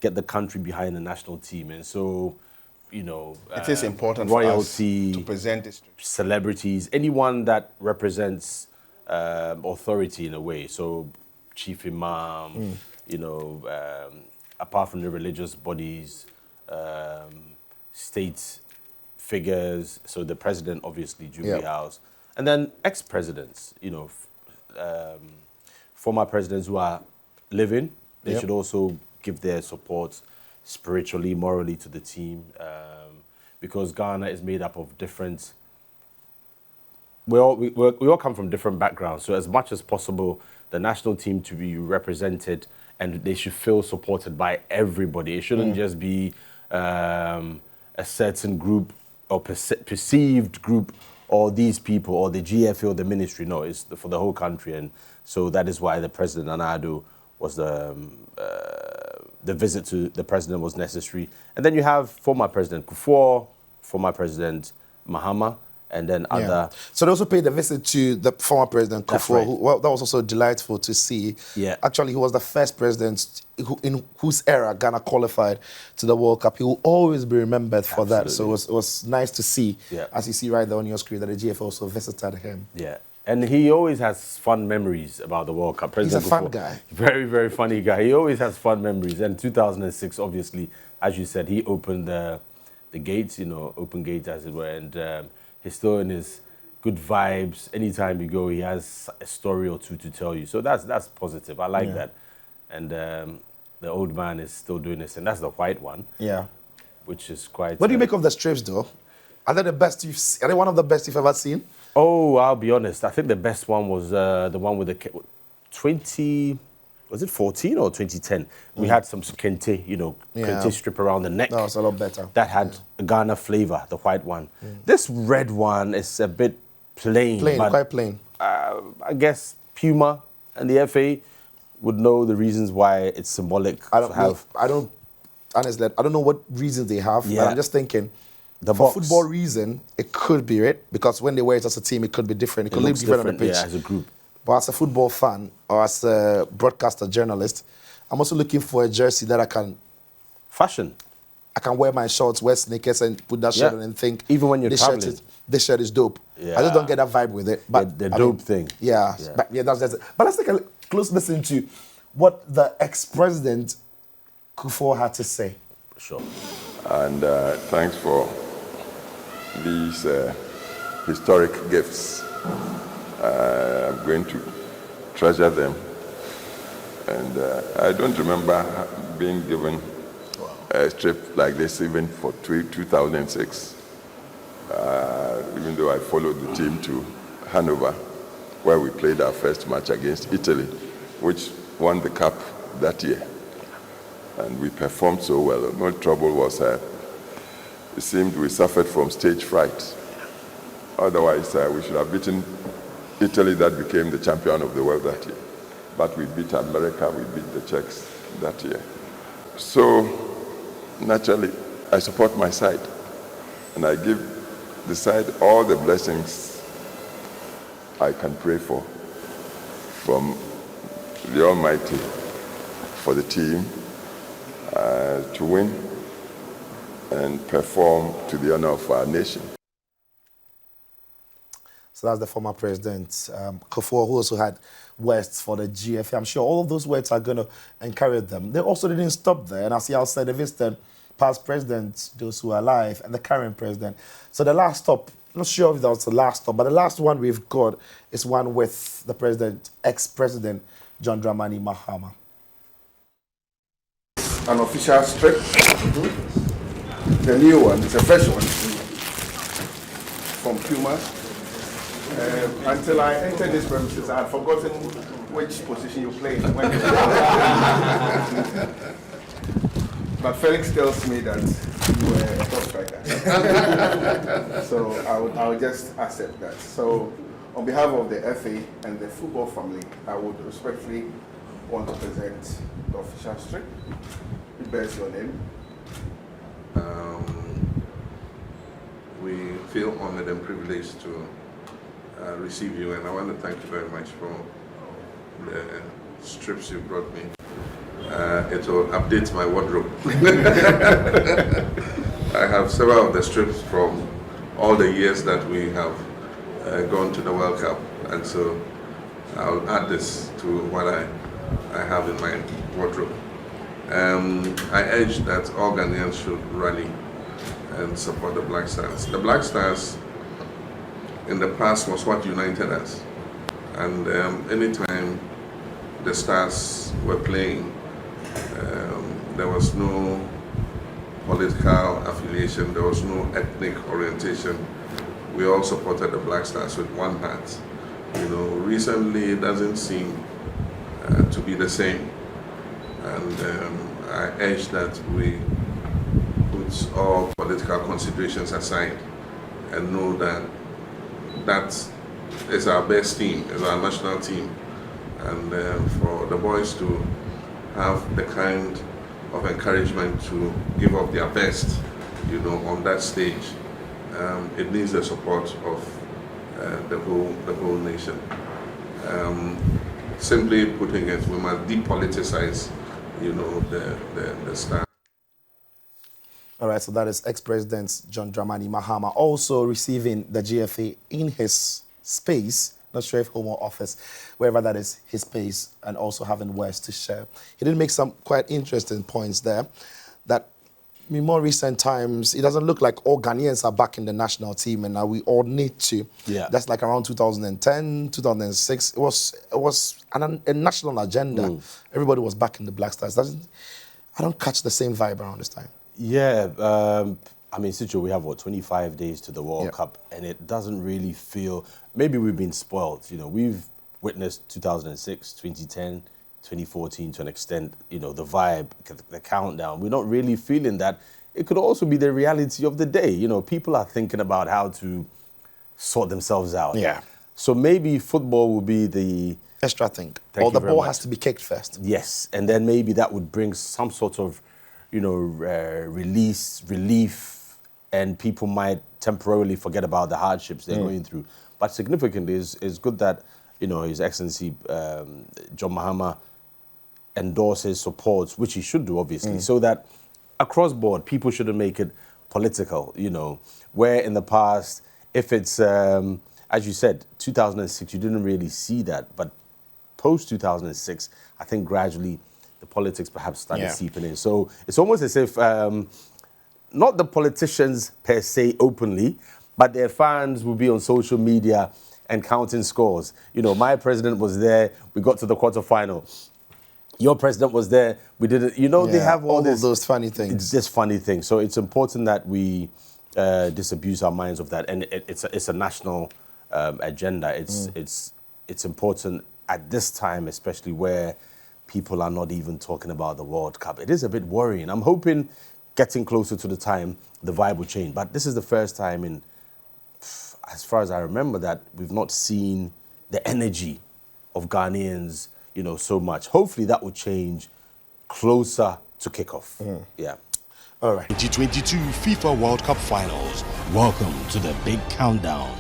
get the country behind the national team. And so, it is important royalty, for us to present this. celebrities, anyone that represents authority in a way. So, Chief Imam, apart from the religious bodies, state figures, so the president, obviously, Jubilee House, and then ex-presidents, former presidents who are living, they should also give their support spiritually, morally to the team, because Ghana is made up of different. We all come from different backgrounds, so as much as possible, the national team to be represented, and they should feel supported by everybody. It shouldn't just be a certain group or perceived group, or these people, or the GFA or the ministry. No, it's for the whole country, and so that is why the president and Addo was the visit to the president was necessary. And then you have former President Kufour, former President Mahama, and then other. So they also paid a visit to the former President Kufour. Right. That was also delightful to see. Yeah. Actually, he was the first president in whose era Ghana qualified to the World Cup. He will always be remembered for that. So it was nice to see, as you see right there on your screen, that the GFA also visited him. Yeah. And he always has fun memories about the World Cup. President He's a fun guy. Very, very funny guy. He always has fun memories. And 2006, obviously, as you said, he opened the gates, open gates as it were. And he's still in his good vibes. Anytime you go, he has a story or two to tell you. So that's positive. I like that. And the old man is still doing this. And that's the white one. Yeah. Which is quite... What do you make of the strips, though? Are they the best are they one of the best you've ever seen? Oh, I'll be honest. I think the best one was the one with the 20... Was it 14 or 2010? We had some kente, kente strip around the neck. That was a lot better. That had a Ghana flavor, the white one. This red one is a bit plain. Quite plain. I guess Puma and the FA would know the reasons why it's symbolic. Honestly, I don't know what reasons they have, but I'm just thinking, for football reason, it could be it, because when they wear it as a team, it could be different. It could look different on the pitch. Yeah, as a group. But as a football fan or as a broadcaster journalist, I'm also looking for a jersey that I can... Fashion. I can wear my shorts, wear sneakers, and put that shirt on and think... Even when you're traveling. This shirt is dope. Yeah. I just don't get that vibe with it. But the dope thing. Yeah. But that's it. But let's take a close listen to what the ex-president Kufour had to say. Sure. And thanks for these historic gifts. I'm going to treasure them. And I don't remember being given a trip like this even for 2006, even though I followed the team to Hanover, where we played our first match against Italy, which won the cup that year. And we performed so well. The only trouble was it seemed we suffered from stage fright. Otherwise, we should have beaten Italy, that became the champion of the world that year. But we beat America, we beat the Czechs that year. So, naturally, I support my side. And I give the side all the blessings I can pray for from the Almighty for the team to win and perform to the honor of our nation. So that's the former president, Kufour, who also had words for the GFA. I'm sure all of those words are going to encourage them. They also didn't stop there. And as you said, they visited past presidents, those who are alive, and the current president. So the last stop, not sure if that was the last stop, but the last one we've got is one with the president, ex-president, John Dramani Mahama. An official strip. The new one, it's a fresh one from Puma. Until I entered this premises, I had forgotten which position you played. But Felix tells me that you were a top striker. So I would just accept that. So on behalf of the FA and the football family, I would respectfully want to present the official strip. It bears your name. We feel honored and privileged to receive you, and I want to thank you very much for the strips you brought me. it will update my wardrobe. I have several of the strips from all the years that we have gone to the World Cup, and so I'll add this to what I have in my wardrobe. I urge that all Ghanaians should rally and support the Black Stars. The Black Stars in the past was what united us, and anytime the Stars were playing, there was no political affiliation, there was no ethnic orientation. We all supported the Black Stars with one heart. You know, recently it doesn't seem to be the same, and I urge that we put all political considerations aside and know that that is our best team, is our national team, and for the boys to have the kind of encouragement to give up their best, you know, on that stage, it needs the support of the whole nation. Simply putting it, we must depoliticize, you know, the Star. All right, so that is ex-President John Dramani Mahama also receiving the GFA in his space, not sure if home or office, wherever that is his space, and also having words to share. He did make some quite interesting points there that in more recent times, it doesn't look like all Ghanaians are back in the national team, and now we all need to. Yeah. That's like around 2010, 2006. It was a national agenda. Everybody was back in the Black Stars. I don't catch the same vibe around this time. Yeah, I mean, Sicho, we have, 25 days to the World Cup, and it doesn't really feel, maybe we've been spoiled, you know, we've witnessed 2006, 2010, 2014 to an extent, you know, the vibe, the countdown. We're not really feeling that. It could also be the reality of the day. You know, people are thinking about how to sort themselves out. Yeah. So maybe football will be the extra thing. Thank Or you the very ball much. has to be kicked first. Yes, and then maybe that would bring some sort of, you know, relief, and people might temporarily forget about the hardships they're going through. But significantly, it's good that, you know, His Excellency John Mahama endorses supports, which he should do, obviously, so that across board, people shouldn't make it political, you know, where in the past, if it's, as you said, 2006, you didn't really see that, but post-2006, I think gradually the politics perhaps started seeping in. So it's almost as if, not the politicians per se openly, but their fans will be on social media and counting scores. You know, my president was there, we got to the quarterfinal. Your president was there, we didn't, you know, they have all of those funny things. This funny thing. So it's important that we disabuse our minds of that. And it's a national agenda. It's important at this time, especially where people are not even talking about the World Cup. It is a bit worrying. I'm hoping getting closer to the time, the vibe will change. But this is the first time in, as far as I remember, that we've not seen the energy of Ghanaians, you know, so much. Hopefully that will change closer to kickoff. Yeah. All right. 2022 FIFA World Cup Finals. Welcome to the big countdown.